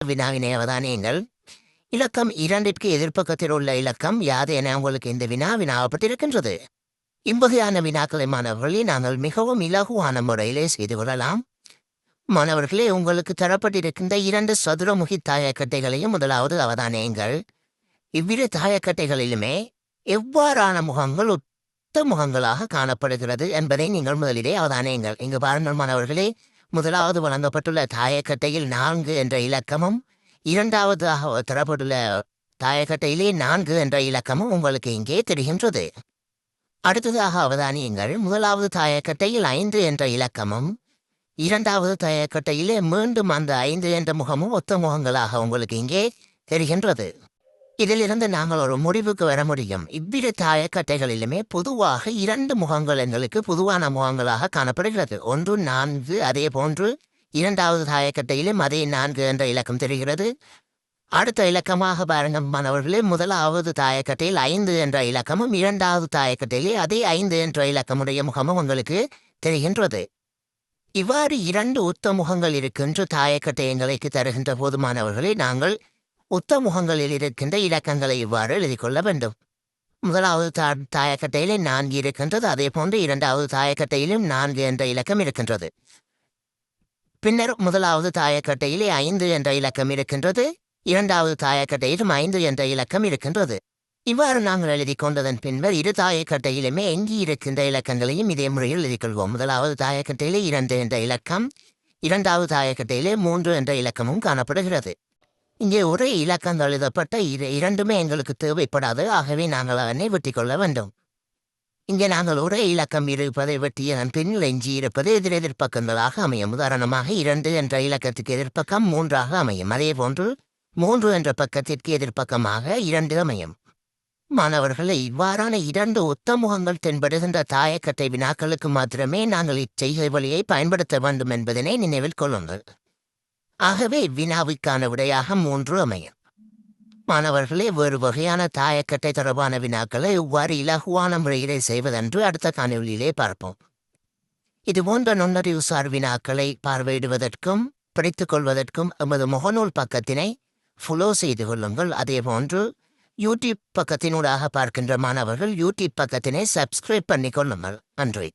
வினாவினை அவதானியுங்கள். இலக்கம் 2ற்கு எதிர்ப்பக்கத்தில் உள்ள இலக்கம் யாது என உங்களுக்கு இந்த வினா வினாவப்பட்டிருக்கின்றது. இவ்வகையான வினாக்களை மாணவர்களே நாங்கள் மிகவும் இலகுவான முறையிலே செய்து கொள்ளலாம். மாணவர்களே, உங்களுக்கு தரப்பட்டிருக்கின்ற 2 சதுரமுகி தாயக்கட்டைகளையும் முதலாவது அவதானியுங்கள். இவ்விரு தாயக்கட்டைகளிலுமே எவ்வாறான முகங்கள் ஒத்த முகங்களாக காணப்படுகிறது என்பதை நீங்கள் முதலிலே அவதானியுங்கள். இங்கு பாருங்கள் மாணவர்களே, முதலாவது வழங்கப்பட்டுள்ள தாயக்கட்டையில் 4 என்ற இலக்கமும், இரண்டாவதாக தரப்பட்டுள்ள தாயக்கட்டையிலே 4 என்ற இலக்கமும் உங்களுக்கு இங்கே தெரிகின்றது. அடுத்ததாக அவதானியுங்கள். முதலாவது தாயக்கட்டையில் 5 என்ற இலக்கமும், இரண்டாவது தாயக்கட்டையிலே மீண்டும் அந்த 5 என்ற முகமும் ஒத்த முகங்களாக உங்களுக்கு இங்கே தெரிகின்றது. இதிலிருந்து நாங்கள் ஒரு முடிவுக்கு வர முடியும். இவ்விரு தாயக்கட்டைகளிலுமே பொதுவாக 2 முகங்கள் எங்களுக்கு பொதுவான முகங்களாக காணப்படுகிறது. ஒன்று 4, அதே போன்று இரண்டாவது தாயக்கட்டையிலும் அதே 4 என்ற இலக்கம் தெரிகிறது. அடுத்த இலக்கமாக பாருங்கள் மாணவர்களே, முதலாவது தாயக்கட்டையில் 5 என்ற இலக்கமும், இரண்டாவது தாயக்கட்டையிலே அதே 5 என்ற இலக்கமுடைய முகமும் உங்களுக்கு தெரிகின்றது. இவ்வாறு 2 ஒத்த முகங்கள் இருக்கின்ற தாயக்கட்டை எங்களுக்கு தருகின்ற போதுமானவர்களே, நாங்கள் ஒத்த முகங்களில் இருக்கின்ற இலக்கங்களை இவ்வாறு எழுதிக் கொள்ள வேண்டும். முதலாவது தாயக்கட்டையிலே 4 இருக்கின்றது. அதே போன்று இரண்டாவது தாயக்கட்டையிலும் 4 என்ற இலக்கம் இருக்கின்றது. பின்னர் முதலாவது தாயக்கட்டையிலே 5 என்ற இலக்கம் இருக்கின்றது. இரண்டாவது தாயக்கட்டையிலும் 5 என்ற இலக்கம் இருக்கின்றது. இவ்வாறு நாங்கள் எழுதி கொண்டதன் பின்னர் இரு தாயக்கட்டையிலுமே எங்கி இருக்கின்ற இலக்கங்களையும் இதே முறையில் எழுதிக்கொள்வோம். முதலாவது தாயக்கட்டையிலே 2 என்ற இலக்கம், இரண்டாவது தாயக்கட்டையிலே 3 என்ற இலக்கமும் காணப்படுகிறது. இங்கே ஒரே இலக்கம் எழுதப்பட்ட இரண்டுமே எங்களுக்கு தேவைப்படாது. ஆகவே நாங்கள் அதனை வெட்டி கொள்ள வேண்டும். இங்கே நாங்கள் ஒரே இலக்கம் இருப்பதை வெட்டியதன் பின் எஞ்சி இருப்பது எதிரெதிர்ப்பக்கங்களாக அமையும். உதாரணமாக 2 என்ற இலக்கத்துக்கு எதிர்ப்பக்கம் 3ஆக அமையும். அதே போன்று 3 என்ற பக்கத்திற்கு எதிர்ப்பக்கமாக 2 அமையும். மாணவர்களை இவ்வாறான 2 ஒத்த முகங்கள் தென்படுகின்ற தாயக்கட்டை வினாக்களுக்கு மாத்திரமே நாங்கள் இச்செய்கை வழியை பயன்படுத்த வேண்டும் என்பதனை நினைவில் கொள்ளுங்கள். ஆகவே இவ்வினாவுக்கான விடையாக 3 அமையும். மாணவர்களே, வேறு வகையான தாயக்கட்டை தொடர்பான வினாக்களை இவ்வாறு இலகுவான முறையிலே செய்வதென்று அடுத்த காணொலியிலே பார்ப்போம். இதுபோன்ற நுண்ணறிவுசார் வினாக்களை பார்வையிடுவதற்கும் படித்துக் கொள்வதற்கும் எமது முகநூல் பக்கத்தினை ஃபாலோ செய்து கொள்ளுங்கள். அதேபோன்று யூடியூப் பக்கத்தினூடாக பார்க்கின்ற மாணவர்கள் யூடியூப் பக்கத்தினை சப்ஸ்கிரைப் பண்ணிக் கொள்ளுங்கள். நன்றி.